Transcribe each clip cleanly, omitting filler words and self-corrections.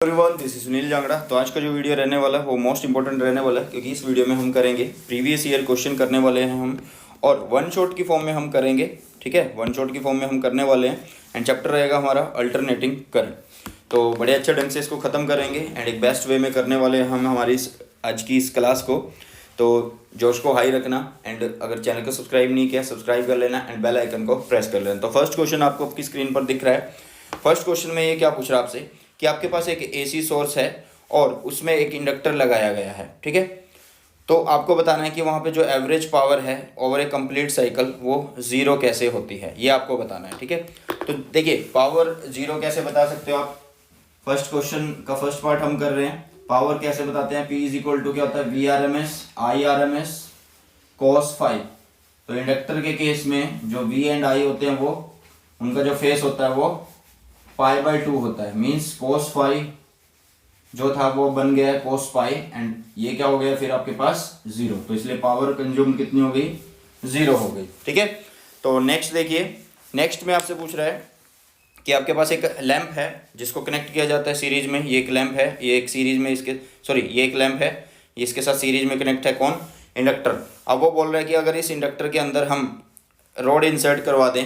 Everyone, this is Sunil Jangra. तो आज का जो वीडियो रहने वाला है वो मोस्ट इंपॉर्टेंट रहने वाला है, क्योंकि इस वीडियो में हम करेंगे प्रीवियस ईयर क्वेश्चन करने वाले हैं हम, और वन शॉट की फॉर्म में हम करेंगे। ठीक है, वन शॉट की फॉर्म में हम करने वाले हैं एंड चैप्टर रहेगा हमारा अल्टरनेटिंग करंट। तो बड़े अच्छे ढंग से इसको ख़त्म करेंगे एंड एक बेस्ट वे में करने वाले हैं हम हमारी आज की इस क्लास को। तो जोश को हाई रखना एंड अगर चैनल को सब्सक्राइब नहीं किया सब्सक्राइब कर लेना एंड बेल आइकन को प्रेस कर लेना। तो फर्स्ट क्वेश्चन आपको आपकी स्क्रीन पर दिख रहा है। फर्स्ट क्वेश्चन में ये क्या पूछ रहा है आपसे कि आपके पास एक एसी सोर्स है और उसमें एक इंडक्टर लगाया गया है। ठीक है, तो आपको बताना है कि वहाँ पे जो एवरेज पावर है ओवर ए कंप्लीट साइकिल वो ज़ीरो कैसे होती है, ये आपको बताना है। ठीक है, तो देखिए पावर ज़ीरो कैसे बता सकते हो आप। फर्स्ट क्वेश्चन का फर्स्ट पार्ट हम कर रहे हैं। पावर कैसे बताते हैं, P इज इक्वल टू क्या होता है, V R M S I R M S cos phi. तो इंडक्टर के केस में जो V एंड I होते हैं वो उनका जो फेस होता है वो पाई बाई टू होता है, मीन्स कोस फाइव जो था वो बन गया है कोस पाई एंड ये क्या हो गया फिर आपके पास जीरो। तो इसलिए पावर कंज्यूम कितनी हो गई, जीरो हो गई। ठीक है, तो नेक्स्ट देखिए, नेक्स्ट में आपसे पूछ रहा है कि आपके पास एक लैंप है जिसको कनेक्ट किया जाता है सीरीज में। ये एक लैंप है, ये एक सीरीज में इसके ये एक लैंप है, ये इसके साथ सीरीज में कनेक्ट है कौन, इंडक्टर। अब वो बोल रहा है कि अगर इस इंडक्टर के अंदर हम रॉड इंसर्ट करवा दें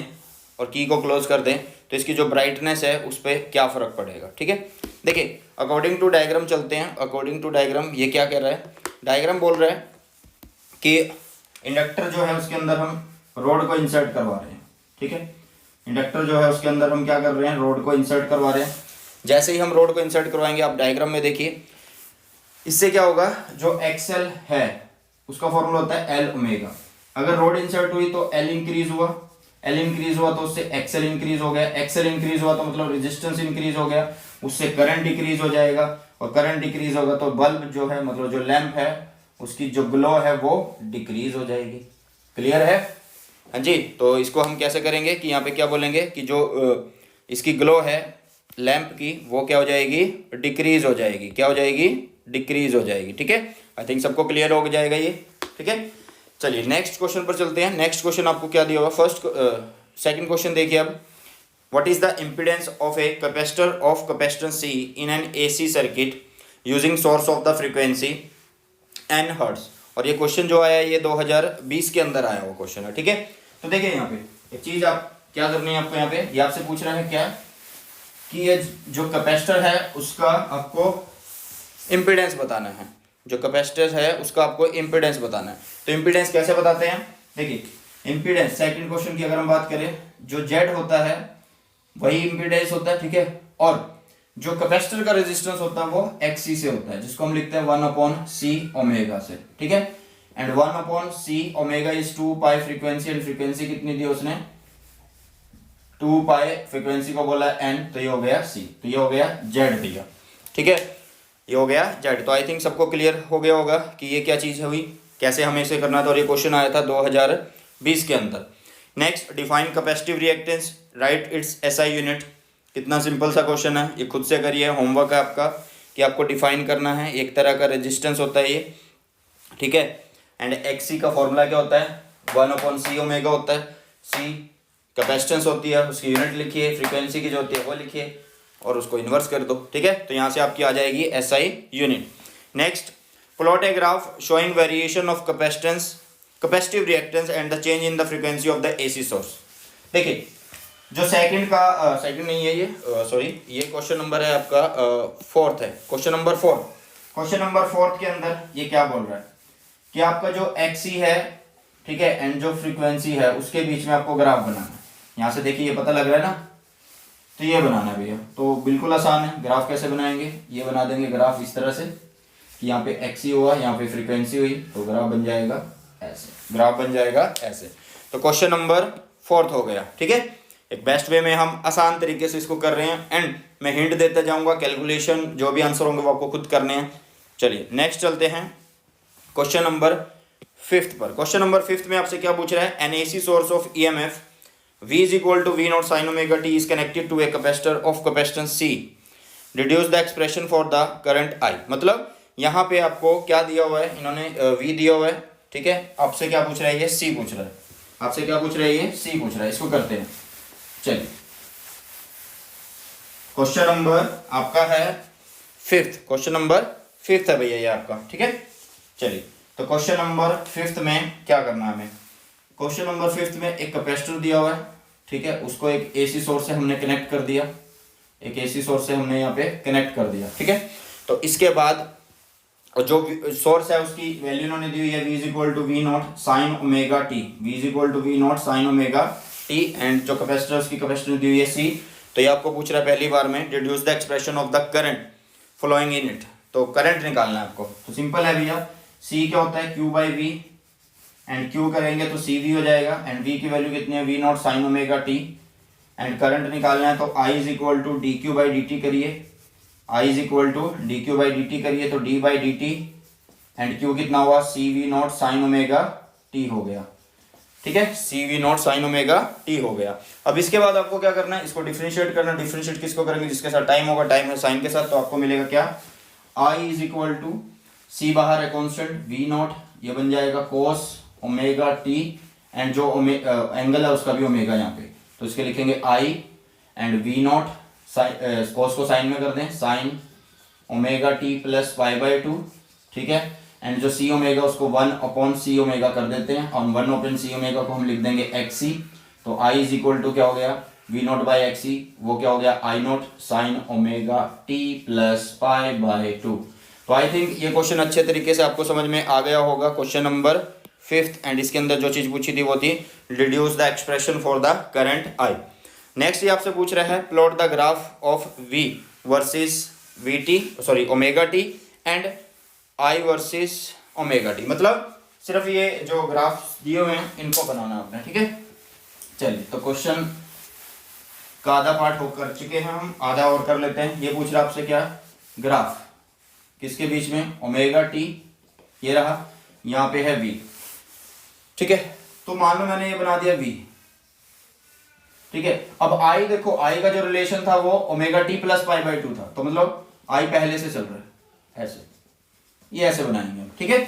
और की को क्लोज कर दें तो इसकी जो ब्राइटनेस है उस पर क्या फ़र्क पड़ेगा। ठीक है, देखिए अकॉर्डिंग टू डायग्राम चलते हैं। अकॉर्डिंग टू डायग्राम ये क्या कह रहा है, डायग्राम बोल रहा है कि इंडक्टर जो है उसके अंदर हम रॉड को इंसर्ट करवा रहे हैं। ठीक है, इंडक्टर जो है उसके अंदर हम क्या कर रहे हैं, रॉड को इंसर्ट करवा रहे हैं। जैसे ही हम रॉड को इंसर्ट करवाएंगे, आप डायग्राम में देखिए, इससे क्या होगा, जो एक्सएल है उसका फॉर्मूला होता है एल ओमेगा। अगर रॉड इंसर्ट हुई तो एल इंक्रीज हुआ, एल इंक्रीज हुआ तो उससे एक्सएल इंक्रीज हो गया, एक्सएल इंक्रीज हुआ तो मतलब रेजिस्टेंस इंक्रीज हो गया, उससे करंट डिक्रीज हो जाएगा, और करंट डिक्रीज होगा तो बल्ब जो है मतलब जो लैंप है उसकी जो ग्लो है वो डिक्रीज हो जाएगी। क्लियर है, हाँ जी। तो इसको हम कैसे करेंगे कि यहाँ पे क्या बोलेंगे कि जो इसकी ग्लो है लैंप की वो क्या हो जाएगी, डिक्रीज हो जाएगी। क्या हो जाएगी, डिक्रीज हो जाएगी। ठीक है, आई थिंक सबको क्लियर हो जाएगा ये। ठीक है, चलिए नेक्स्ट क्वेश्चन पर चलते हैं। नेक्स्ट क्वेश्चन आपको क्या दिया हुआ, सेकंड क्वेश्चन देखिए अब। What is the impedance of a capacitor of capacitance C in an AC circuit using source of the frequency n hertz. और ये क्वेश्चन जो आया है ये 2020 के अंदर आया हुआ क्वेश्चन है। ठीक है, तो देखिए यहाँ पे एक चीज आप क्या करनी है आपको, यहाँ पे ये आपसे पूछ रहा है क्या कि ये जो कैपेसिटर है उसका आपको इम्पीडेंस बताना है। जो कैपेसिटर है उसका आपको इम्पीडेंस बताना है। तो इम्पीडेंस कैसे बताते हैं, देखिए इम्पीडेंस सेकंड क्वेश्चन की अगर हम बात करें, जो Z होता है वही इम्पीडेंस होता है। ठीक है, और जो कैपेसिटर का रेजिस्टेंस होता है वो XC से होता है, जिसको हम लिखते हैं 1/C ओमेगा से। ठीक है, and 1/C omega is 2 pi frequency, and frequency कितनी दी उसने, 2 पाई, फ्रीक्वेंसी को बोला N, तो ये हो गया C, तो ये हो गया Z दिया। ठीक है, ये हो गया Z। तो आई थिंक सबको क्लियर हो गया होगा कि ये क्या चीज़ हुई, कैसे हमें इसे करना था, और ये क्वेश्चन आया था 2020 के अंदर। Next, define capacitive reactance, right it's SI unit. कितना सिंपल सा क्वेश्चन है, ये खुद से करिए, होमवर्क है आपका कि आपको डिफाइन करना है। एक तरह का रेजिस्टेंस होता है ये। ठीक है, एंड XC का फॉर्मूला क्या होता है, 1/C ओमेगा होता है। C कैपेसिटेंस होती है, उसकी यूनिट लिखिए, फ्रीक्वेंसी की जो होती है वो लिखिए और उसको इन्वर्स कर दो। ठीक है, तो यहाँ से आपकी आ जाएगी SI unit. Next, plot a graph showing variation of capacitance, capacitive reactance and the change in the frequency of the AC source. देखिए जो सेकंड का सेकंड नहीं है ये, सॉरी, ये क्वेश्चन नंबर है आपका फोर्थ है, क्वेश्चन नंबर 4। क्वेश्चन नंबर 4 के अंदर ये क्या बोल रहा है कि आपका जो XC है, ठीक है, एंड जो फ्रीक्वेंसी है उसके बीच में आपको ग्राफ बनाना है। यहाँ से देखिए ये पता लग रहा है ना, तो ये बनाना है भैया। तो बिल्कुल आसान है, ग्राफ कैसे बनाएंगे, ये बना देंगे ग्राफ इस तरह से कि यहाँ पे XC हुआ, यहाँ पे फ्रीक्वेंसी हुई, तो ग्राफ बन जाएगा ऐसे, ग्राफ बन जाएगा ऐसे। तो क्वेश्चन नंबर 4 हो गया। ठीक है, एक बेस्ट वे में हम आसान तरीके से इसको कर रहे हैं एंड मैं हिंट देते जाऊंगा, कैलकुलेशन जो भी आंसर होंगे वो आपको खुद करने हैं। चलिए नेक्स्ट चलते हैं क्वेश्चन नंबर 5 पर। क्वेश्चन नंबर 5 में आपसे क्या पूछ रहा है, an AC source of EMF V is equal to V0 sin omega t is connected to a capacitor of capacitance C. Reduce the expression for the current I। मतलब यहाँ पे आपको क्या दिया हुआ है, इन्होंने V दिया हुआ है। ठीक है, आपसे क्या पूछ रहा है, ये C पूछ रहा है, आपसे क्या पूछ रहा है, ये C पूछ रहा है। इसको करते हैं। चलिए क्वेश्चन नंबर आपका है 5th, क्वेश्चन नंबर 5th है भैया ये आपका, ठीक है। चलिए तो क्वेश्चन नंबर 5th में क्या करना है हमें, क्वेश्चन नंबर 5th में एक कैपेसिटर दिया हुआ है, ठीक है, उसको एक एसी सोर्स से हमने कनेक्ट कर दिया, एक एसी सोर्स से हमने यहाँ पे कनेक्ट कर दिया, ठीक है। तो इसके बाद और जो सोर्स है उसकी वैल्यू इन्होंने दी हुई है v is equal to V naught sine omega T, v is equal to V naught sine omega T, and जो कैपेसिटर उसकी कैपेसिटर दी हुई है c। तो ये आपको पूछ रहा है पहली बार में deduce the expression of the current flowing in it, तो करंट निकालना है आपको। तो सिंपल है भैया, c क्या होता है q by V, and q करेंगे तो cv हो जाएगा, एंड v की वैल्यू कितनी है v naught sine omega T, and current निकालना है तो i is equal to d q by d t करिए, I is equal to d q by d t करिए तो d by d t, and q कितना हुआ C V naught sine omega t हो गया, ठीक है, C V naught sine omega t हो गया। अब इसके बाद आपको क्या करना है, इसको डिफरेंशिएट करना, डिफरेंशिएट किसको करेंगे जिसके साथ टाइम होगा, टाइम है साइन के साथ, तो आपको मिलेगा क्या I इज इक्वल टू सी बाहर है कॉन्स्टेंट वी नॉट, ये बन जाएगा कोस ओमेगा टी, एंड जो एंगल है उसका भी ओमेगा यहाँ पे, तो इसके लिखेंगे I एंड वी नॉट कोस को साइन में कर दें sign omega t plus pi by to, ठीक है, एंड जो सी ओमेगा उसको 1 अपॉन सी ओमेगा कर देते हैं, और 1 अपॉन सी ओमेगा को हम लिख देंगे एक्स सी, तो आई इज इक्वल टू क्या हो गया V naught by X C, वो क्या हो गया I naught sine omega t plus pi by two. तो आई थिंक ये क्वेश्चन अच्छे तरीके से आपको समझ में आ गया होगा, क्वेश्चन नंबर 5th, एंड इसके अंदर जो चीज़ पूछी थी वो थी deduce the expression for the current I. Next ये आपसे पूछ रहा है plot the graph of v versus we T sorry omega T and i versus omega T, मतलब सिर्फ ये जो ग्राफ दिए हुए हैं इनको बनाना आपने, ठीक है। चलिए तो क्वेश्चन का आधा पार्ट हो कर चुके हैं हम, आधा और कर लेते हैं। ये पूछ रहा है आपसे क्या ग्राफ किसके बीच में ओमेगा टी, ये रहा, यहाँ पे है v, ठीक है। तो मान लो मैंने ये बना दिया v, ठीक है। अब आई देखो, आई का जो रिलेशन था वो omega t plus pi by to था, तो मतलब आई पहले से चल रहा है ऐसे, ये ऐसे बनाएंगे, ठीक है,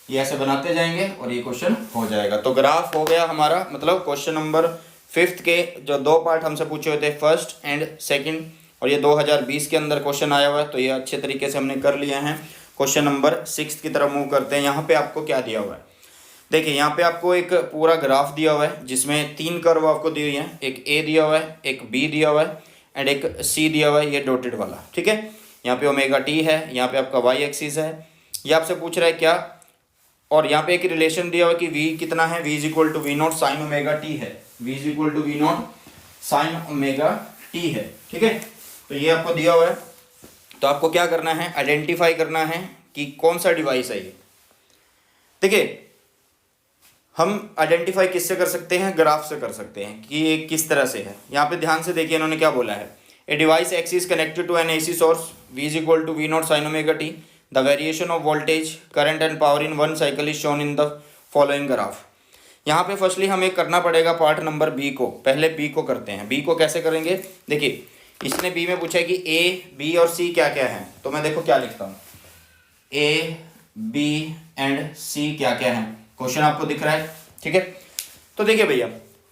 ये ऐसे बनाते जाएंगे और ये क्वेश्चन हो जाएगा। तो ग्राफ हो गया हमारा, मतलब क्वेश्चन नंबर 5th के जो दो पार्ट हमसे पूछे हुए थे फर्स्ट एंड सेकंड, और ये 2020 के अंदर क्वेश्चन आया हुआ है, तो ये अच्छे तरीके से हमने कर लिए हैं। क्वेश्चन नंबर 6 की तरफ मूव करते हैं। यहाँ पे आपको क्या दिया हुआ है, देखिए यहाँ पे आपको एक पूरा ग्राफ दिया हुआ है जिसमें 3 कर्व आपको दी हुई हैं, एक A दिया हुआ है, एक B दिया हुआ है एंड एक C दिया हुआ है, ये डॉटेड वाला, ठीक है। यहाँ पे ओमेगा टी है, यहाँ पे आपका y एक्सिस है, ये आपसे पूछ रहा है क्या, और यहाँ पे एक रिलेशन दिया हुआ है कि v कितना है, v is equal to V naught sine omega T है, v is equal to V naught sine omega T है, ठीक है। तो ये आपको दिया हुआ है, तो आपको क्या करना है आइडेंटिफाई करना है कि कौन सा डिवाइस है ये। देखिए हम आइडेंटिफाई किससे कर सकते हैं, ग्राफ से कर सकते हैं कि ये किस तरह से है। यहाँ पे ध्यान से देखिए इन्होंने क्या बोला है, a device X is connected to an AC source v is equal to V naught sine omega T, the variation of voltage current and power in one cycle is shown in the following graph. यहाँ पे firstly हमें करना पड़ेगा part number B को, पहले B को करते हैं। बी को कैसे करेंगे, देखिए इसने बी में पूछा है कि ए बी और सी क्या क्या है, तो मैं देखो क्या लिखता हूँ ए बी एंड सी क्या क्या है, क्वेश्चन आपको दिख रहा है, ठीक है। तो देखिए भैया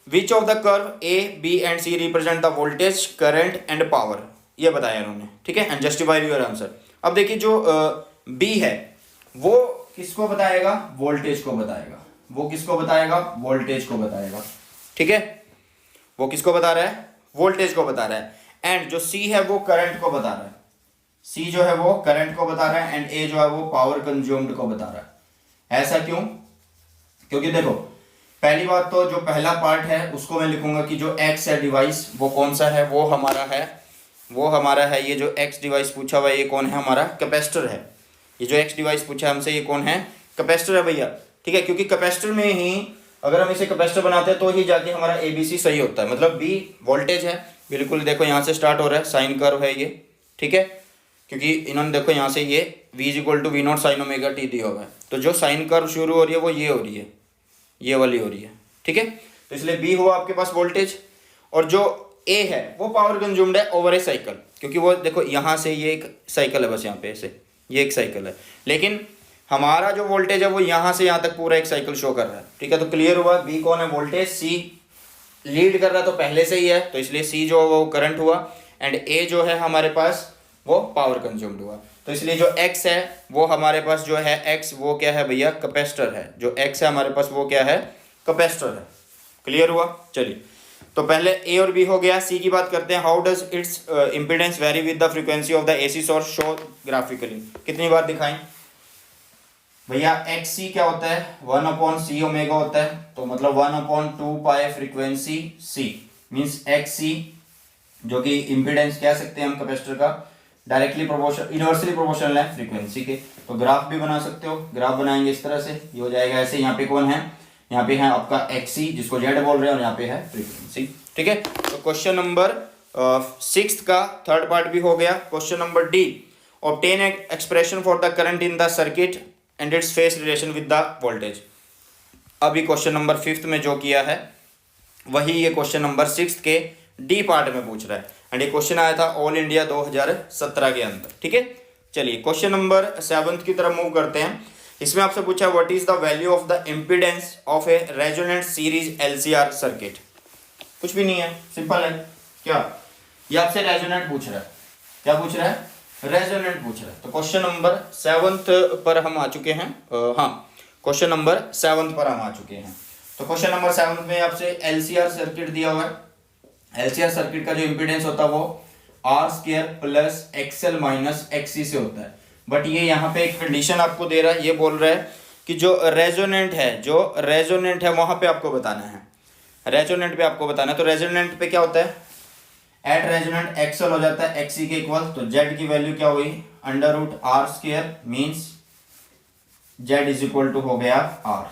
which of the curve A B and C represent the voltage current and power, ये बताया इन्होंने, ठीक है, एंड जस्टिफाई योर आंसर। अब देखिए जो बी है वो किसको बताएगा, वोल्टेज को बताएगा, वो किसको बताएगा, वोल्टेज को बताएगा, ठीक है, वो किसको बता रहा है, वोल्टेज को बता रहा है। एंड जो सी है वो करंट को बता रहा है, सी जो है वो करंट को बता रहा है, एंड ए जो है वो पावर कंज्यूम्ड को बता रहा है। ऐसा क्यों, क्योंकि देखो पहली बात तो जो पहला पार्ट है उसको मैं लिखूंगा कि जो एक्स है डिवाइस वो कौन सा है, वो हमारा है ये जो एक्स डिवाइस पूछा हुआ है, ये कौन है, हमारा कैपेसिटर है। ये जो एक्स डिवाइस पूछा है हमसे ये कौन है, कैपेसिटर है भैया, ठीक है। क्योंकि कैपेसिटर में ही अगर हम इसे कैपेसिटर बनाते हैं तो ही जाके हमारा ABC सही होता है, मतलब बी वोल्टेज है, बिल्कुल देखो यहाँ से स्टार्ट हो रहा है, साइन कर्व है ये, ठीक है, क्योंकि इन्होंने देखो यहाँ से ये v is equal to V naught sine omega T दिया हुआ है, तो जो साइन कर्व शुरू हो रही है वो ये हो रही है, ये वाली हो रही है, ठीक है। तो इसलिए b हुआ आपके पास वोल्टेज, और जो a है वो पावर कंज्यूम्ड है ओवर ए साइकिल, क्योंकि वो देखो यहाँ से ये एक साइकिल है, बस यहाँ पे ऐसे ये एक साइकिल है, लेकिन हमारा जो वोल्टेज है वो यहाँ से यहाँ तक पूरा एक साइकिल शो कर रहा है, ठीक है। तो क्लियर हुआ b कौन है, वोल्टेज, c लीड कर रहा है तो पहले से ही है, तो इसलिए c जो वो करंट हुआ, एंड a जो है हमारे पास वो पावर कंज्यूम्ड हुआ। तो इसलिए जो x है वो हमारे पास जो है x वो क्या है भैया, कैपेसिटर है। जो x है हमारे पास वो क्या है, कैपेसिटर है। क्लियर हुआ। चलिए तो पहले a और b हो गया। c की बात करते हैं। How does it's impedance very with the frequency of the AC source, show graphically. कितनी बार दिखाएं भैया, एक्स सी क्या होता है, 1/c ओमेगा होता है। तो मतलब 1/2 pi frequency c means X C, जो कि इम्पीडेंस कह सकते हैं हम कैपेसिटर का, डायरेक्टली प्रोपोर्शनल, इनवर्सली प्रोपोर्शनल है फ्रीक्वेंसी के। तो ग्राफ भी बना सकते हो, ग्राफ बनाएंगे इस तरह से, ये हो जाएगा ऐसे। यहाँ पे कौन है, यहाँ पे है आपका एक्स सी जिसको जेड बोल रहे हैं, और यहाँ पे है फ्रीक्वेंसी। ठीक है। तो क्वेश्चन नंबर 6 का थर्ड पार्ट भी हो गया। Question number D, obtain expression for the current in the circuit and its face relation with the voltage. अभी क्वेश्चन नंबर 5 में जो किया है वही ये क्वेश्चन नंबर 6 के डी पार्ट में पूछ रहा है। एंड ये क्वेश्चन आया था ऑल इंडिया 2017 के अंदर। ठीक है। चलिए क्वेश्चन नंबर 7 की तरफ मूव करते हैं। इसमें आपसे पूछा what is the value of the impedance of A resonant series LCR circuit. कुछ भी नहीं है, सिंपल है। क्या ये आपसे रेजोनेंट पूछ रहा है, क्या पूछ रहा है, रेजोनेंट पूछ रहा है। तो क्वेश्चन नंबर 7 पर हम आ चुके हैं। हाँ, क्वेश्चन नंबर 7 पर हम आ चुके हैं। तो क्वेश्चन नंबर 7 में आपसे एलसीआर सर्किट दिया हुआ है। एलसीआर सर्किट का जो इम्पीडेंस होता है वो R² plus XL minus XC से होता है। बट ये यहाँ पे एक कंडीशन आपको दे रहा है, ये बोल रहा है कि जो रेजोनेंट है वहां पे आपको बताना है, रेजोनेंट पे आपको बताना है। तो रेजोनेंट पे क्या होता है, एट रेजोनेंट XL हो जाता है XC के इक्वल। तो Z की वैल्यू क्या हुई, √R² means Z is equal to हो गया R,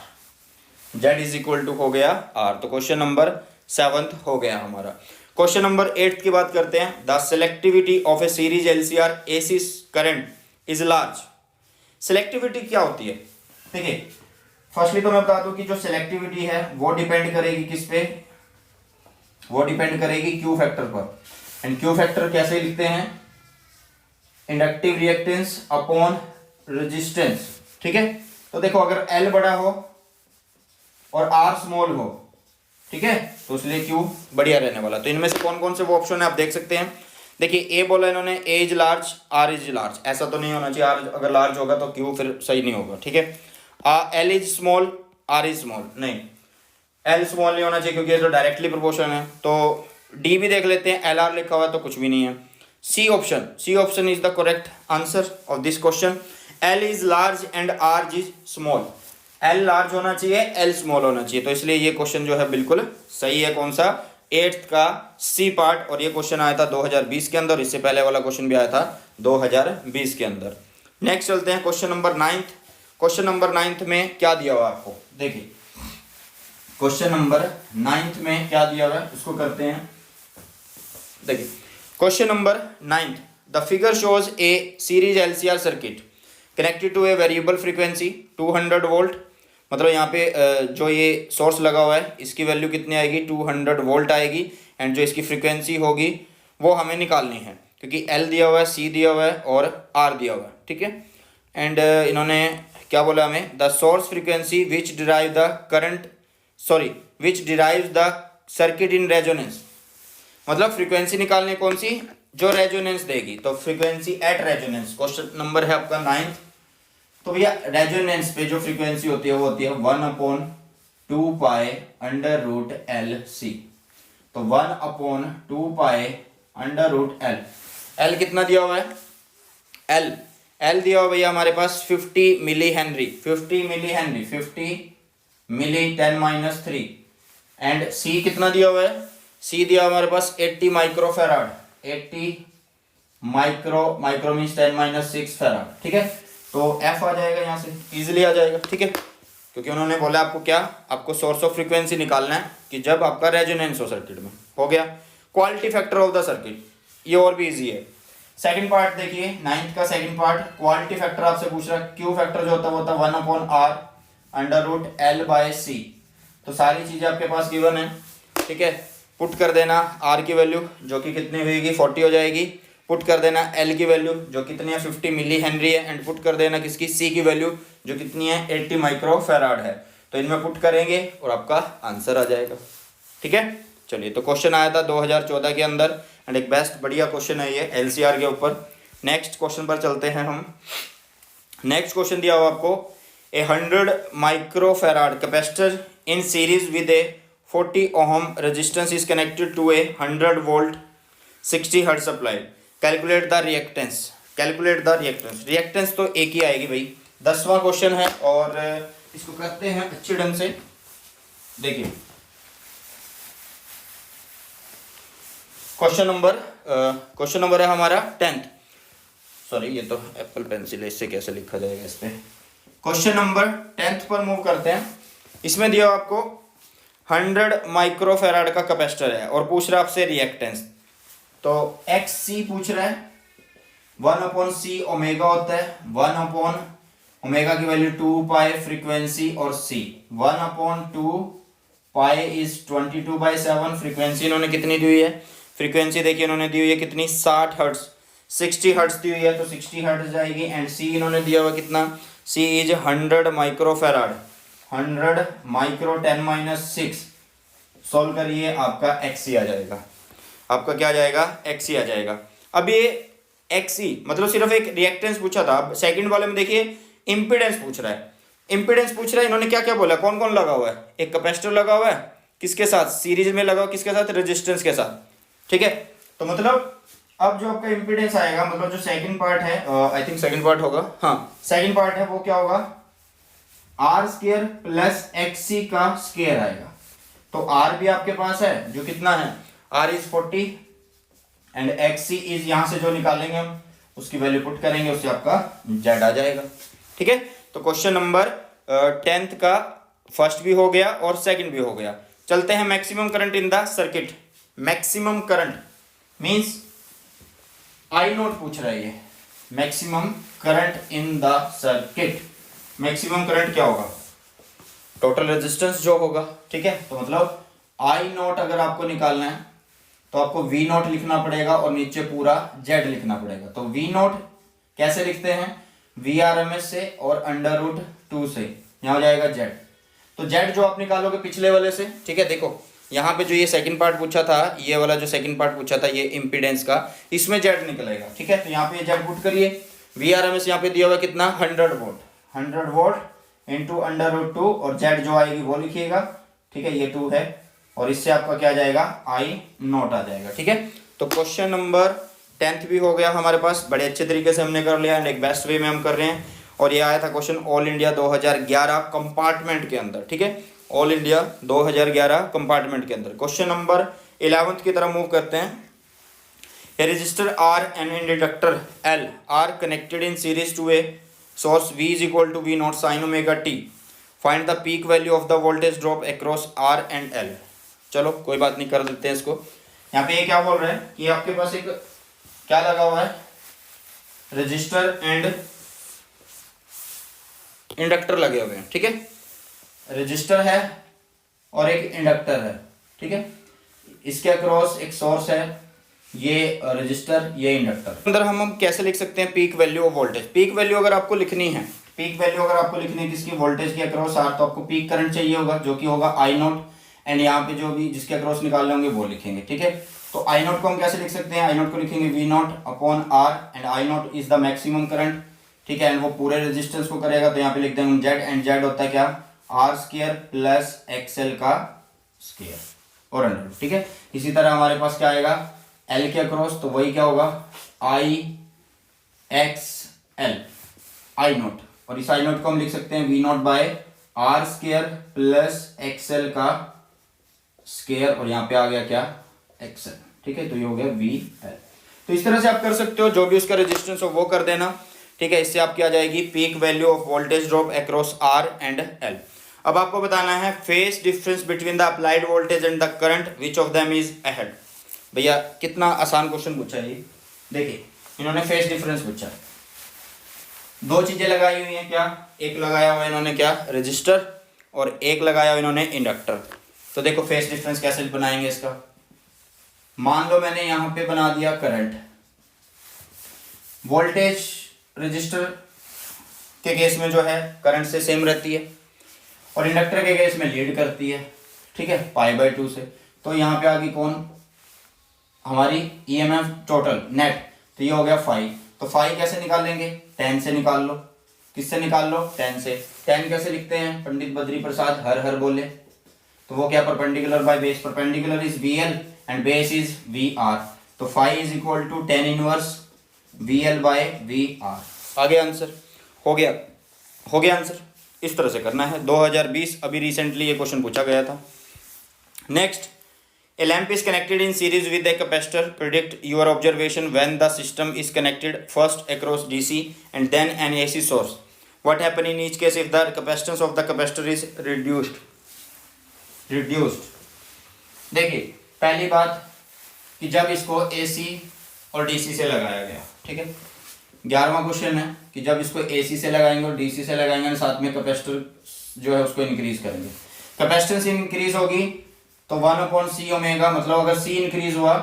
Z is equal to हो गया R। तो क्वेश्चन नंबर 7 हो गया हमारा। क्वेश्चन नंबर 8 की बात करते हैं। The selectivity of A series LCR AC current is large. Selectivity क्या होती है, ठीक है। फर्स्टली तो मैं बता दूं कि जो सेलेक्टिविटी है वो डिपेंड करेगी किस पे, वो डिपेंड करेगी क्यू फैक्टर पर। एंड क्यू फैक्टर कैसे लिखते हैं, इंडक्टिव रिएक्टेंस अपॉन रेजिस्टेंस। ठीक है। तो देखो अगर L बड़ा हो और R स्मॉल हो, ठीक है, तो इसलिए Q बढ़िया रहने वाला। तो इनमें से कौन कौन से वो ऑप्शन है आप देख सकते हैं। देखिए A बोला इन्होंने, A is large, R is large. ऐसा तो नहीं होना चाहिए, R अगर लार्ज होगा तो Q फिर सही नहीं होगा। ठीक है। L is small, R is small, नहीं L स्मॉल नहीं होना चाहिए क्योंकि ये तो डायरेक्टली प्रोपोर्शन है। तो D भी देख लेते हैं, LR लिखा हुआ है तो कुछ भी नहीं है। C option is the correct answer of this question. L is large and R is small. L large होना चाहिए, L स्मॉल होना चाहिए। तो इसलिए ये क्वेश्चन जो है बिल्कुल सही है। कौन सा, 8th का C पार्ट। और ये क्वेश्चन आया था 2020 के अंदर, इससे पहले वाला क्वेश्चन भी आया था 2020 के अंदर। नेक्स्ट चलते हैं क्वेश्चन नंबर 9। क्वेश्चन नंबर 9 में क्या दिया हुआ आपको, देखिए क्वेश्चन नंबर 9 में क्या दिया हुआ है उसको करते हैं। देखिए question number 9, the figure shows a series LCR circuit connected to a variable frequency 200 volt. मतलब यहाँ पे जो ये सोर्स लगा हुआ है इसकी वैल्यू कितनी आएगी, 200 वोल्ट आएगी। एंड जो इसकी फ्रीक्वेंसी होगी वो हमें निकालनी है क्योंकि L दिया हुआ है, C दिया हुआ है और R दिया हुआ है। ठीक है। एंड इन्होंने क्या बोला हमें, the source frequency which derive the current, sorry which derives the circuit in resonance. मतलब फ्रीक्वेंसी निकालनी कौन सी, जो रेजोनेंस देगी। तो frequency at resonance, question number है आपका 9। तो भैया रेजोनेंस पे जो फ्रीक्वेंसी होती है वो होती है 1/2 पाई √LC। तो 1/2 पाई √L। L कितना दिया हुआ है, L दिया हुआ भैया हमारे पास 50 milli henry, 50 milli 10-3। And C कितना दिया हुआ है, C दिया हमारे पास 80 माइक्रोफेराड, 80 माइक्रो मीन्स 10-6 फेराड। ठीक है। तो F आ जाएगा यहाँ से, इजीली आ जाएगा। ठीक है। क्योंकि उन्होंने बोला आपको क्या, आपको सोर्स ऑफ फ्रीक्वेंसी निकालना है कि जब आपका रेजोनेंस हो सर्किट में। हो गया। Quality factor of the circuit, ये और भी इजी है। सेकंड पार्ट देखिए 9th का सेकंड पार्ट, क्वालिटी फैक्टर आपसे पूछ रहा है। क्यू फैक्टर जो होता है वो होता है 1/R √L/C। तो सारी चीजें आपके पास गिवन है। ठीक है। पुट कर देना R की वैल्यू जो कि कितनी होगी, 40 हो जाएगी। पुट कर देना L की वैल्यू जो कितनी है, 50 मिली हेनरी है। एंड पुट कर देना किसकी, C की वैल्यू जो कितनी है, 80 माइक्रोफेराड है। तो इनमें पुट करेंगे और आपका आंसर आ जाएगा। ठीक है। चलिए तो क्वेश्चन आया था 2014 के अंदर एंड एक बेस्ट बढ़िया क्वेश्चन है ये एलसीआर के ऊपर। नेक्स्ट क्वेश्चन पर चलते हैं हम। नेक्स्ट क्वेश्चन दिया हुआ आपको, a 100 microfarad capacitor in series with a 40 ohm resistance is connected to a 100 volt 60 hertz supply, calculate the reactance. Calculate the reactance, reactance तो एक ही आएगी भाई। 10वां क्वेश्चन है और इसको करते हैं अच्छे ढंग से। देखिए क्वेश्चन नंबर है हमारा 10th। सॉरी ये तो एप्पल पेंसिल है, इससे कैसे लिखा जाएगा इस पे। क्वेश्चन नंबर 10th पर मूव करते हैं। इसमें दिया आपको 100 माइक्रोफैराड का कैपेसिटर है और पूछ रहा है आपसे रिएक्टेंस। तो एक्स सी पूछ रहा है, 1/c ओमेगा होता है, 1 ओमेगा की वैल्यू 2 पाई फ्रीक्वेंसी और सी 1/2 पाई इज 22/7। फ्रीक्वेंसी इन्होंने कितनी दी हुई है, फ्रीक्वेंसी देखिए इन्होंने दी हुई है कितनी, 60 हर्ट्ज, 60 हर्ट्ज दी हुई है तो 60 हर्ट्ज जाएगी। एंड सी इन्होंने दिया हुआ कितना, सी इज 100 माइक्रोफैराड, 100 माइक्रो 10-6। सॉल्व करिए, आपका एक्सी आ जाएगा। आपका क्या आ जाएगा, एक्सी आ जाएगा। अब ये एक्सी मतलब सिर्फ एक रिएक्टेंस पूछा था। अब सेकंड वाले में देखिए इंपीडेंस पूछ रहा है। इंपीडेंस पूछ रहा है, इन्होंने क्या क्या बोला, कौन कौन लगा हुआ है, एक कैपेसिटर लगा हुआ है, किसके साथ, सीरीज में लगा हुआ, किसके साथ, रेजिस्टेंस के साथ। ठीक है, तो मतलब अब जो आपका इंपीडेंस आएगा, मतलब जो सेकंड पार्ट है, आई थिंक सेकंड पार्ट होगा, हाँ सेकंड पार्ट है, वो क्या होगा, आर स्क्वायर प्लस एक्सी का स्क्वायर आएगा। तो आर भी आपके पास है जो कितना है, R is 40 and XC is, यहां से जो निकालेंगे हम उसकी वैल्यू पुट करेंगे, उससे आपका जेड आ जाएगा। ठीक है, तो क्वेश्चन नंबर 10th का फर्स्ट भी हो गया और सेकंड भी हो गया। चलते हैं maximum current in the circuit. Maximum current means I note पूछ रहा है ये, maximum current in the circuit. Maximum current क्या होगा, टोटल रेजिस्टेंस जो होगा। ठीक है, तो मतलब आई नोट अगर आपको निकालना है तो आपको वी नोट लिखना पड़ेगा और नीचे पूरा जेड लिखना पड़ेगा। तो वी नोट कैसे लिखते हैं, वी आर एम एस से और √2 से, यहाँ हो जाएगा जेड। तो जेड जो आप निकालोगे पिछले वाले से, ठीक है, देखो यहाँ पे जो ये सेकंड पार्ट पूछा था, ये वाला जो सेकंड पार्ट पूछा था ये इम्पीडेंस का, इसमें जेड निकलेगा। ठीक है, तो यहाँ पे जेड पुट करिए, वी आर एम एस यहाँ पे दिया हुआ कितना, 100 वोल्ट, 100 वोल्ट इंटू √2 और जेड जो आएगी वो लिखिएगा। ठीक है, ये 2 है और इससे आपका क्या आ जाएगा, आई नोट आ जाएगा। ठीक है, तो क्वेश्चन नंबर 10th भी हो गया हमारे पास, बड़े अच्छे तरीके से हमने कर लिया एंड एक बेस्ट वे में हम कर रहे हैं। और ये आया था क्वेश्चन ऑल इंडिया 2011 कंपार्टमेंट के अंदर। ठीक है, ऑल इंडिया 2011 कंपार्टमेंट के अंदर। क्वेश्चन नंबर 11th की तरफ मूव करते हैं। A resistor R and inductor L are connected in series to a source V is equal to V naught sin omega t. Find the peak value of the voltage drop across R and L. चलो कोई बात नहीं, कर देते हैं इसको। यहाँ पे ये क्या बोल रहे हैं कि आपके पास एक क्या लगा हुआ है, रजिस्टर एंड इंडक्टर लगे हुए हैं। ठीक है, रजिस्टर है और एक इंडक्टर है। ठीक है, इसके अक्रॉस एक सोर्स है, ये रजिस्टर, ये इंडक्टर। अंदर हम कैसे लिख सकते हैं peak value of voltage. Peak value अगर आपको लिखनी है, पीक वैल्यू अगर आपको लिखनी है किसकी, वोल्टेज के अक्रॉस आर, तो आपको पीक करंट चाहिए होगा जो कि होगा आई नोट एंड यहाँ पे जो भी जिसके अक्रॉस निकालने होंगे वो लिखेंगे। ठीक है, तो आई नोट को हम कैसे लिख सकते हैं, आई नोट को लिखेंगे V naught upon R and I naught is the maximum current. ठीक है, एंड वो पूरे रेजिस्टेंस को करेगा, तो यहाँ पे लिख देंगे जेड एंड जेड होता है क्या, आर स्क्वायर प्लस एक्सएल का स्क्वायर और अंडर। ठीक है, इसी तरह हमारे पास क्या आएगा एल के अक्रॉस, तो वही क्या होगा I X L, I naught, और इस आई नोट को हम लिख सकते हैं V naught by R square plus XL का स्क्वायर और यहाँ पे आ गया क्या एक्सएल। ठीक है, तो ये हो गया वी एल। तो इस तरह से आप कर सकते हो, जो भी उसका रेजिस्टेंस हो वो कर देना। ठीक है, इससे आपकी आ जाएगी peak value of voltage drop across R and L. अब आपको बताना है phase difference between the applied voltage and the current, which of them is ahead. भैया कितना आसान क्वेश्चन पूछा है ये, देखिए इन्होंने फेज डिफरेंस पूछा, दो चीजें लगाई हुई हैं, क्या, एक लगाया हुआ इन्होंने क्या रजिस्टर और एक लगाया हुआ इन्होंने इंडक्टर। तो देखो फेज डिफरेंस कैसे बनाएंगे इसका, मान लो मैंने यहां पे बना दिया करंट, वोल्टेज रजिस्टर के केस में जो है करंट से सेम रहती है और इंडक्टर के केस में लीड करती है। ठीक है, π/2 से। तो यहाँ पे आ गई कौन हमारी ईएमएफ टोटल नेट, तो ये हो गया 5। तो फाई कैसे निकालेंगे, 10 से निकाल लो। किससे निकाल लो, 10 से। 10 कैसे लिखते हैं, पंडित बद्री प्रसाद हर हर बोले, तो वो क्या, perpendicular by base, perpendicular is VL and base is VR, तो phi is equal to 10 inverse VL by VR। आ गया आंसर, हो गया आंसर। इस तरह से करना है। 2020 अभी रिसेंटली ये क्वेश्चन पूछा गया था। Next, a lamp is connected in series with a capacitor. Predict your observation when the system is connected first across DC and then an AC source. What happen in each case if the capacitance of the capacitor is reduced? देखिए, पहली बात कि जब इसको AC और DC से लगाया गया, ठीक है। 11वां क्वेश्चन है कि जब इसको AC से लगाएंगे और DC से लगाएंगे, साथ में कैपेसिटर जो है उसको इंक्रीज करेंगे। कैपेसिटेंस इंक्रीज होगी तो 1/C ओमेगा, मतलब अगर C इंक्रीज हुआ,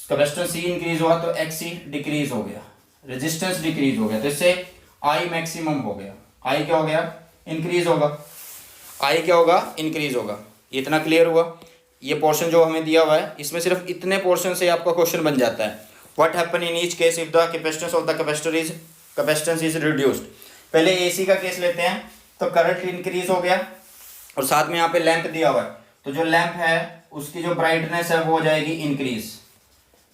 कैपेसिटेंस C इंक्रीज हुआ तो XC डिक्रीज हो गया, रेजिस्टेंस डिक्रीज हो गया, तो इससे I मैक्सिमम हो गया। I क्या हो गया, इंक्रीज होगा। I क्या होगा, इंक्रीज होगा। इतना क्लियर हुआ। ये पोर्शन जो हमें दिया हुआ है, इसमें सिर्फ इतने पोर्शन से आपका क्वेश्चन बन जाता है। What happen in each case if the capacitance of the capacitance is reduced. पहले AC का केस लेते हैं, तो करंट इंक्रीज हो गया और साथ में यहाँ पे लैंप दिया हुआ है, तो जो लैंप है उसकी जो ब्राइटनेस है वो हो जाएगी इंक्रीज।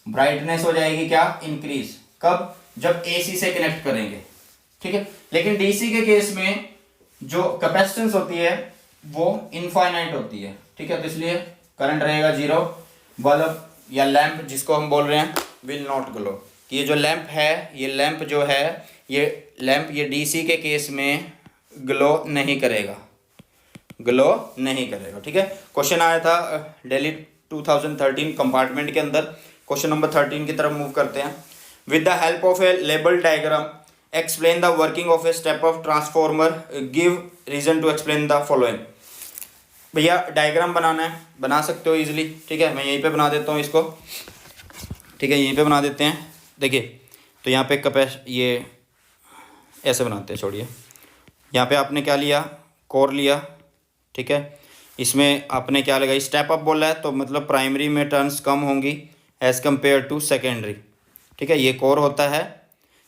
ब्राइटनेस हो जाएगी क्या, इंक्रीज। कब, जब AC से कनेक्ट करेंगे, ठीक है। लेकिन DC के केस में जो कैपेसिटेंस होती है वो इनफाइनाइट होती है, ठीक है, तो इसलिए करंट रहेगा 0। बल्ब या लैंप जिसको हम बोल रहे हैं विल नॉट ग्लो, कि ये जो लैंप है, ये लैंप जो है, ये लैंप ये DC के केस में ग्लो नहीं करेगा, ठीक है। क्वेश्चन आया था दिल्ली 2013 कंपार्टमेंट के अंदर। क्वेश्चन नंबर 13 की तरफ मूव करते हैं। With the help of a label diagram explain the working of a step of transformer, give reason to explain the following. भैया डायग्राम बनाना है, बना सकते हो इजीली, ठीक है। मैं यहीं पे बना देता हूँ इसको, ठीक है, यहीं पे बना देते हैं। देखिए, तो यहाँ पे ये ऐसे बनाते हैं, छोड़िए। यहाँ पे आपने क्या लिया, कोर लिया, ठीक है। इसमें आपने क्या लगाई, स्टेप अप बोला है, तो मतलब प्राइमरी में टर्न्स कम होंगी एज़ कम्पेयर टू सेकेंडरी, ठीक है। ये कोर होता है,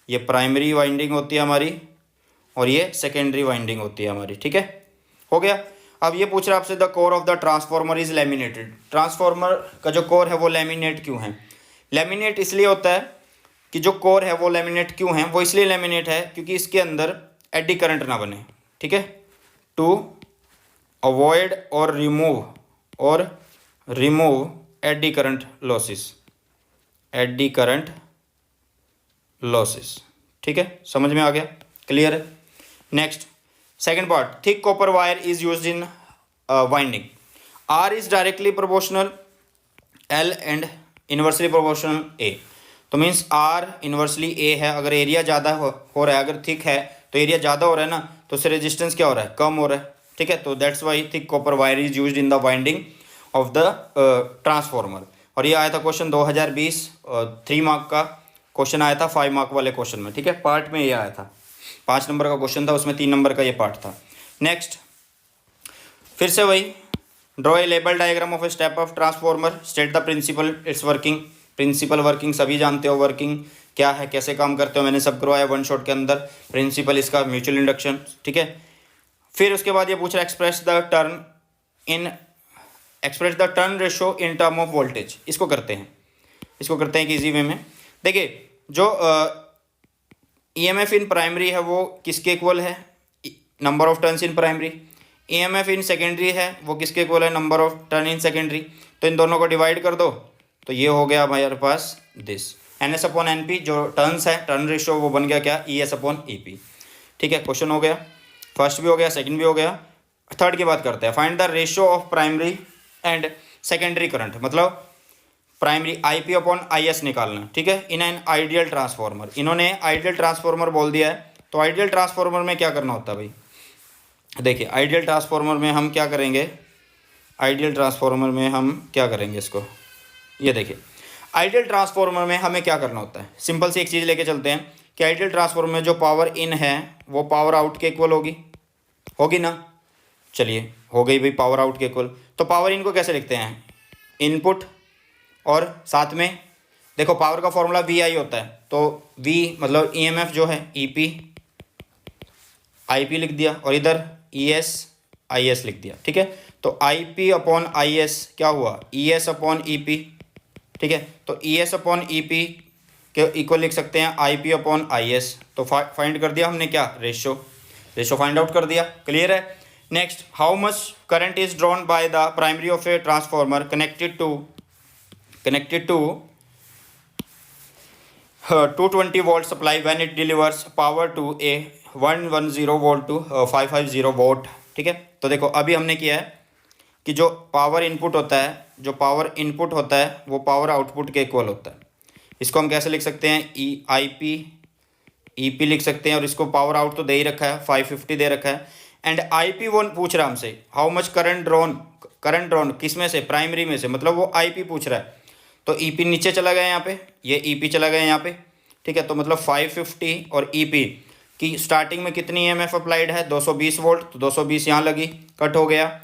ये प्राइमरी वाइंडिंग होती है हमारी, और ये सेकेंडरी वाइंडिंग होती है हमारी, ठीक है। हो गया। अब ये पूछ रहा है आपसे, the core of the transformer is laminated. Transformer का जो कोर है वो लैमिनेट क्यों है? लैमिनेट इसलिए होता है कि जो कोर है वो लैमिनेट क्यों है, वो इसलिए लैमिनेट है क्योंकि इसके अंदर एडी करंट ना बने, ठीक है। टू अवॉइड और रिमूव एडी करंट लॉसेस, ठीक है। समझ में आ गया, क्लियर है। Next, second part, thick copper wire is used in winding. R is directly proportional L and inversely proportional A। तो मीन्स R इन्वर्सली A है। अगर एरिया ज़्यादा हो रहा है, अगर थिक है तो एरिया ज़्यादा हो रहा है ना, तो उससे रेजिस्टेंस क्या हो रहा है, कम हो रहा है, ठीक है। तो that's why thick copper wire is used in the winding of the transformer. और ये आया था क्वेश्चन 2020, 3 मार्क का क्वेश्चन आया था 5 मार्क वाले क्वेश्चन में, ठीक है। पार्ट में ये आया था, 5 नंबर का क्वेश्चन था, उसमें 3 नंबर का ये पार्ट था। नेक्स्ट, फिर से वही, draw a label diagram of a step of transformer, state the principle its working. Principle working सभी जानते हो, वर्किंग क्या है, कैसे काम करते हो, मैंने सब करवाया वन शॉट के अंदर। प्रिंसिपल इसका म्यूचुअल इंडक्शन, ठीक है। फिर उसके बाद ये पूछ रहा है express the turn ratio in term of voltage. इसको करते हैं कि इजी वे में। देखिए, जो EMF इन प्राइमरी है वो किसके इक्वल है, number of turns in primary. EMF in secondary है वो किसके इक्वल है, number of turn in secondary. तो इन दोनों को डिवाइड कर दो, तो ये हो गया हमारे पास दिस NS/NP। जो टर्न्स है, टर्न रेशो, वो बन गया क्या, ES/EP, ठीक है। क्वेश्चन हो गया, फर्स्ट भी हो गया, सेकंड भी हो गया। थर्ड की बात करते हैं, find the ratio of primary and secondary current, मतलब प्राइमरी IP/IS निकालना, ठीक है, इन एन आइडियल ट्रांसफॉर्मर। इन्होंने आइडियल ट्रांसफॉर्मर बोल दिया है, तो आइडियल ट्रांसफॉर्मर में क्या करना होता है भाई। देखिए, आइडियल ट्रांसफॉर्मर में हम क्या करेंगे, इसको ये देखिए, आइडियल ट्रांसफॉर्मर में हमें क्या करना होता है। सिंपल सी एक चीज़ लेके चलते हैं कि आइडियल ट्रांसफॉर्मर में जो पावर इन है वो पावर आउट के इक्वल होगी ना। चलिए, हो गई भाई पावर आउट के इक्वल। तो पावर इन को कैसे लिखते हैं, इनपुट और साथ में देखो पावर का फॉर्मूला वी आई होता है, तो वी मतलब ईएमएफ जो है ईपी आईपी लिख दिया और इधर ईएस आईएस लिख दिया, ठीक है। तो आईपी अपॉन आईएस क्या हुआ, ईएस अपॉन ईपी, ठीक है। तो ईएस अपॉन ईपी के इक्वल लिख सकते हैं आईपी अपॉन आईएस। तो फाइंड कर दिया हमने क्या, रेशो फाइंड आउट कर दिया, क्लियर है। Next, how much current is drawn by the primary of a transformer connected to 220 volt supply when it delivers power to a 110 volt to 550 volt, ठीक है। तो देखो अभी हमने किया है कि जो पावर इनपुट होता है वो पावर आउटपुट के इक्वल होता है। इसको हम कैसे लिख सकते हैं, ईपी लिख सकते हैं, और इसको पावर आउट तो दे ही रखा है 550 दे रखा है। एंड आईपी वो पूछ रहा है हमसे हाउ मच करंट ड्रॉन किस में से, प्राइमरी में से, मतलब वो आईपी पूछ रहा है। तो ईपी नीचे चला गया यहाँ पे, ये ईपी चला गया यहाँ पे, ठीक है। तो मतलब 550 और ईपी की स्टार्टिंग में कितनी ईएमएफ अप्लाइड है 220 वोल्ट, तो 220 यहाँ लगी, कट हो गया,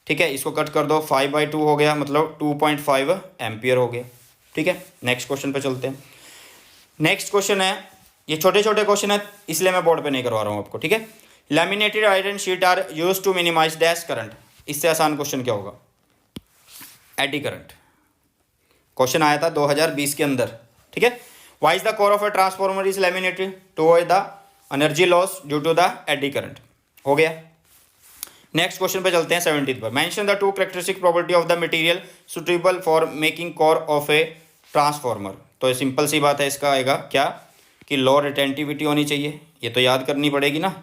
ठीक है। इसको कट कर दो 5/2 हो गया, मतलब 2.5 एम्पियर हो गया, ठीक है। नेक्स्ट क्वेश्चन पे चलते हैं। नेक्स्ट क्वेश्चन है, ये छोटे छोटे क्वेश्चन है इसलिए मैं बोर्ड पे नहीं करवा रहा हूँ आपको, ठीक है। Laminated iron sheet are use to minimise dash current. इससे आसान क्वेश्चन क्या होगा, एडी करंट। क्वेश्चन आया था 2020 के अंदर, ठीक है। Why is the core of a transformer is laminated to avoid the energy loss due to the eddy current, हो गया। नेक्स्ट क्वेश्चन पे चलते हैं 17 पर। Mention the two characteristic property of the material suitable for making core of a transformer. तो ये simple सी बात है, इसका आएगा क्या कि लो रिटेंटिविटी होनी चाहिए, ये तो याद करनी पड़ेगी ना,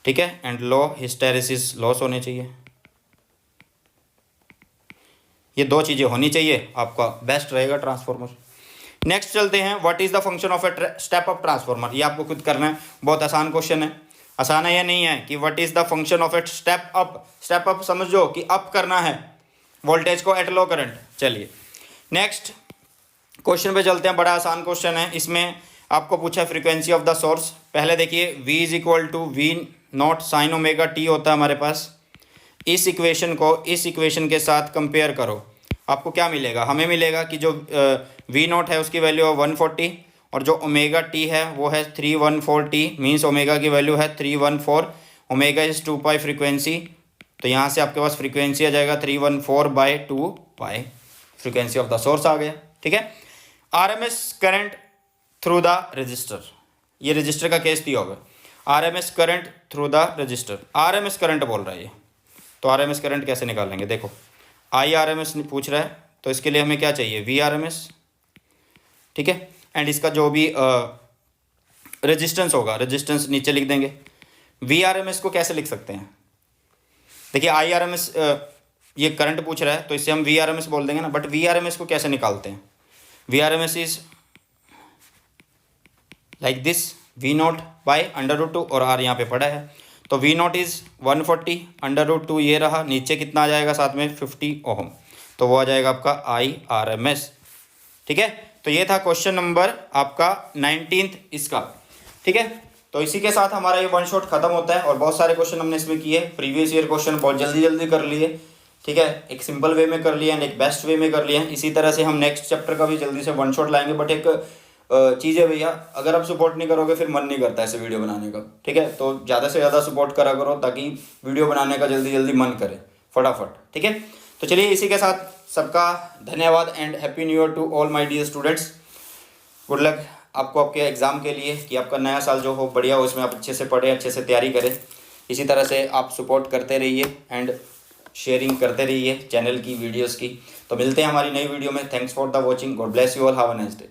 ठीक है। एंड लो हिस्टेरेसिस लॉस होने चाहिए, ये दो चीज़ें होनी चाहिए, आपका बेस्ट रहेगा ट्रांसफॉर्मर। नेक्स्ट चलते हैं, what is the function of a step up transformer. ये आपको खुद करना है, बहुत आसान क्वेश्चन है। आसान है या नहीं है कि what is the function of a step up समझो कि अप करना है वोल्टेज को एट लो करंट। चलिए नेक्स्ट क्वेश्चन पे चलते हैं, बड़ा आसान क्वेश्चन है। इसमें आपको पूछा फ्रीक्वेंसी ऑफ द सोर्स। पहले देखिए V is equal to V0 sine omega t होता है हमारे पास। इस इक्वेशन को इस इक्वेशन के साथ कंपेयर करो, आपको क्या मिलेगा, हमें मिलेगा कि जो V0 है उसकी वैल्यू है 140 और जो ओमेगा टी है वो है 314t, मीन्स ओमेगा की वैल्यू है 314, ओमेगा इज 2 पाई फ्रीक्वेंसी। तो यहाँ से आपके पास फ्रीक्वेंसी आ जाएगा 314/2 पाई, फ्रीक्वेंसी ऑफ द सोर्स आ गया, ठीक है। RMS current through the register, ये रजिस्टर का केस दिया होगा। RMS current through the register, RMS current बोल रहा है ये, तो RMS करंट कैसे निकालेंगे, देखो IRMS पूछ रहा है, तो इसके लिए हमें क्या चाहिए, VRMS, ठीक है। एंड इसका जो भी रेजिस्टेंस होगा, रेजिस्टेंस नीचे लिख देंगे। VRMS को कैसे लिख सकते हैं, देखिए IRMS ये करंट पूछ रहा है तो इससे हम VRMS बोल देंगे ना, बट VRMS को कैसे निकालते हैं, VRMS is like this, V0/√2 और R यहाँ पे पड़ा है, तो V0 इज़ 140, √2 ये रहा, नीचे कितना आ जाएगा साथ में 50 ओम, तो वो आ जाएगा आपका IRMS, ठीक है। तो ये था क्वेश्चन नंबर आपका 19 इसका, ठीक है। तो इसी के साथ हमारा ये वन शॉट खत्म होता है और बहुत सारे क्वेश्चन हमने इसमें किए, प्रीवियस ईयर क्वेश्चन बहुत जल्दी कर लिए, ठीक है। एक सिंपल वे में कर लिए एंड एक बेस्ट वे में कर लिए। इसी तरह से हम नेक्स्ट चैप्टर का भी जल्दी से वन शॉट लाएंगे, बट एक चीज़ है भैया, अगर आप सपोर्ट नहीं करोगे फिर मन नहीं करता ऐसे वीडियो बनाने का, ठीक है। तो ज़्यादा से ज़्यादा सपोर्ट करा करो ताकि वीडियो बनाने का जल्दी मन करे फटाफट, ठीक है। तो चलिए इसी के साथ सबका धन्यवाद and happy new year to all my dear students. Good luck आपको आपके एग्ज़ाम के लिए, कि आपका नया साल जो हो बढ़िया हो, इसमें आप अच्छे से पढ़ें, अच्छे से तैयारी करें। इसी तरह से आप सपोर्ट करते रहिए एंड शेयरिंग करते रहिए चैनल की वीडियोस की। तो मिलते हैं हमारी नई वीडियो में। Thanks for the watching, God bless you all, have a nice day.